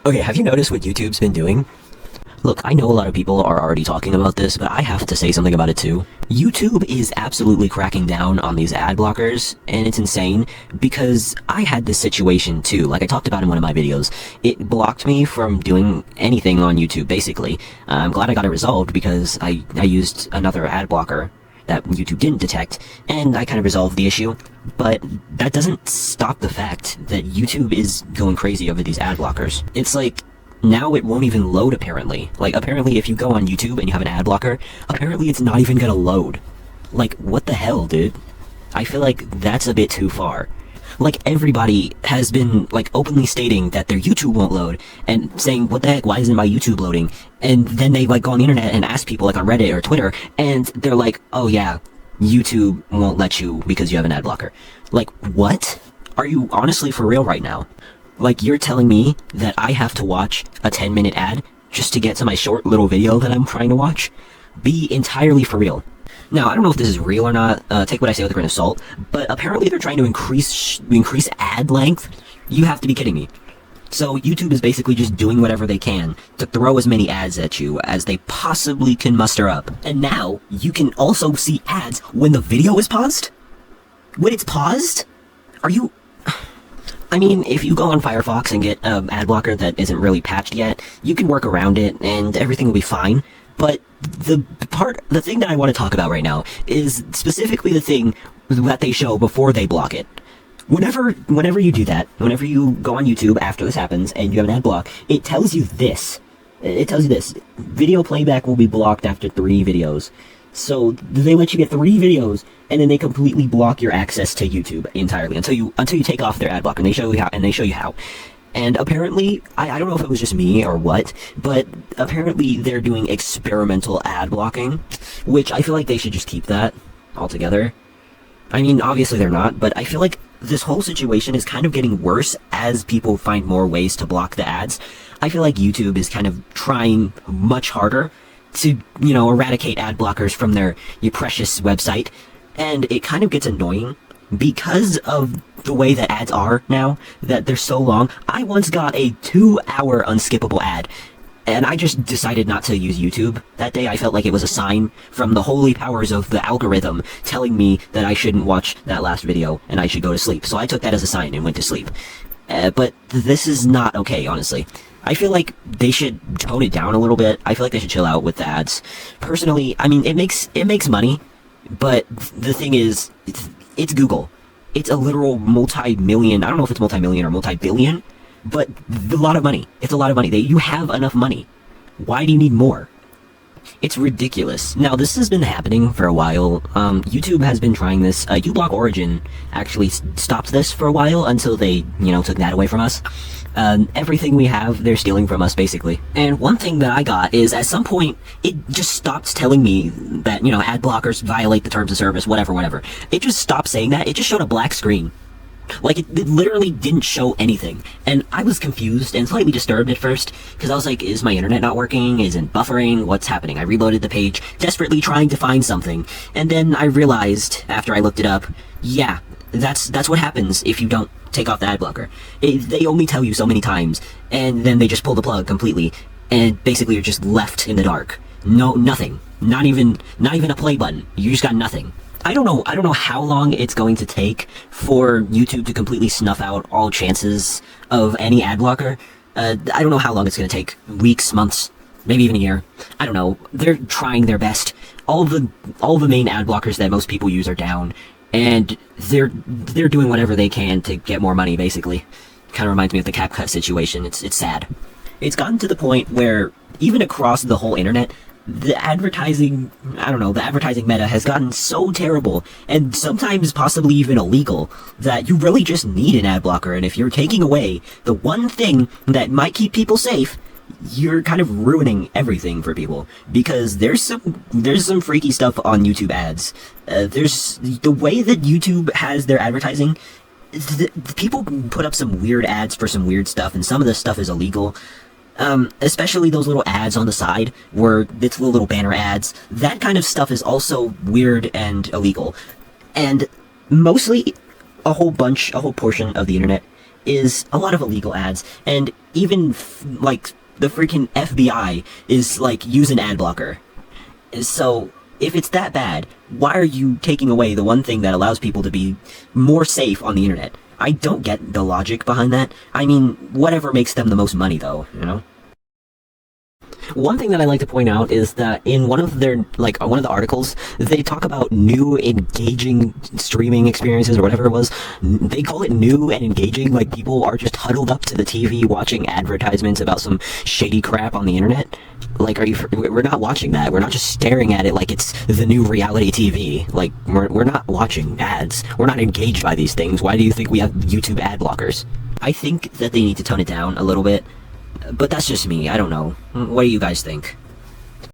Okay, have you noticed what YouTube's been doing? Look, I know a lot of people are already talking about this, but I have to say something about it too. YouTube is absolutely cracking down on these ad blockers, and it's insane, because I had this situation too, like I talked about in one of my videos. It blocked me from doing anything on YouTube, basically. I'm glad I got it resolved, because I used another ad blocker that YouTube didn't detect, and I kind of resolved the issue. But that doesn't stop the fact that YouTube is going crazy over these ad blockers. It's like, now it won't even load, apparently. Like, apparently if you go on YouTube and you have an ad blocker, apparently it's not even gonna load. Like, what the hell, dude? I feel like that's a bit too far. Like, everybody has been, like, openly stating that their YouTube won't load, and saying, what the heck, why isn't my YouTube loading? And then they, like, go on the internet and ask people, like, on Reddit or Twitter, and they're like, oh yeah, YouTube won't let you because you have an ad blocker. Like, what? Are you honestly for real right now? Like, you're telling me that I have to watch a 10-minute ad just to get to my short little video that I'm trying to watch? Be entirely for real. Now, I don't know if this is real or not, take what I say with a grain of salt, but apparently they're trying to increase ad length. You have to be kidding me. So YouTube is basically just doing whatever they can to throw as many ads at you as they possibly can muster up. And now, you can also see ads when the video is paused? When it's paused? Are you... I mean, if you go on Firefox and get an ad blocker that isn't really patched yet, you can work around it and everything will be fine. But the thing that I want to talk about right now is specifically the thing that they show before they block it. Whenever you do that, whenever you go on YouTube after this happens and you have an ad block, it tells you this. It tells you this. Video playback will be blocked after 3 videos. So they let you get 3 videos, and then they completely block your access to YouTube entirely until you take off their ad blocker. And they show you how. And apparently, I don't know if it was just me or what, but apparently they're doing experimental ad blocking, which I feel like they should just keep that altogether. I mean, obviously they're not, but I feel like this whole situation is kind of getting worse as people find more ways to block the ads. I feel like YouTube is kind of trying much harder to, eradicate ad blockers from your precious website, and it kind of gets annoying because of the way that ads are now, that they're so long. I once got a 2-hour unskippable ad, and I just decided not to use YouTube that day. I felt like it was a sign from the holy powers of the algorithm telling me that I shouldn't watch that last video and I should go to sleep. So I took that as a sign and went to sleep. But this is not okay, honestly. I feel like they should tone it down a little bit. I feel like they should chill out with the ads. Personally, I mean, it makes money, but the thing is, it's Google. It's a literal multi-million, I don't know if it's multi-million or multi-billion, but a lot of money. It's a lot of money. You have enough money. Why do you need more? It's ridiculous. Now, this has been happening for a while. YouTube has been trying this. Adblock Origin actually stopped this for a while until they, took that away from us. Everything we have, they're stealing from us, basically. And one thing that I got is, at some point, it just stopped telling me that, ad blockers violate the terms of service, whatever. It just stopped saying that. It just showed a black screen. Like, it literally didn't show anything. And I was confused and slightly disturbed at first, because I was like, is my internet not working? Is it buffering? What's happening? I reloaded the page, desperately trying to find something. And then I realized, after I looked it up, yeah, that's what happens if you don't take off the ad blocker. They only tell you so many times, and then they just pull the plug completely, and basically you're just left in the dark. Nothing. Not even a play button. You just got nothing. I don't know how long it's going to take for YouTube to completely snuff out all chances of any ad blocker. I don't know how long it's going to take. Weeks, months, maybe even a year. I don't know. They're trying their best. All the main ad blockers that most people use are down, and they're doing whatever they can to get more money, basically. Kind of reminds me of the CapCut situation. It's sad. It's gotten to the point where even across the whole internet, the advertising meta has gotten so terrible, and sometimes possibly even illegal, that you really just need an ad blocker. And if you're taking away the one thing that might keep people safe, you're kind of ruining everything for people, because there's some freaky stuff on YouTube ads. There's the way that YouTube has their advertising. The people put up some weird ads for some weird stuff, and some of the stuff is illegal. Especially those little ads on the side, where it's little banner ads. That kind of stuff is also weird and illegal. And mostly, a whole portion of the internet is a lot of illegal ads, and even like the freaking FBI is like using ad blocker. So if it's that bad, why are you taking away the one thing that allows people to be more safe on the internet? I don't get the logic behind that. I mean, whatever makes them the most money, though, you know? One thing that I like to point out is that in one of their, like, one of the articles, they talk about new engaging streaming experiences or whatever it was. They call it new and engaging, like people are just huddled up to the TV watching advertisements about some shady crap on the internet. Like, we're not watching that. We're not just staring at it like it's the new reality TV. Like, we're not watching ads. We're not engaged by these things. Why do you think we have YouTube ad blockers? I think that they need to tone it down a little bit. But that's just me, I don't know. What do you guys think?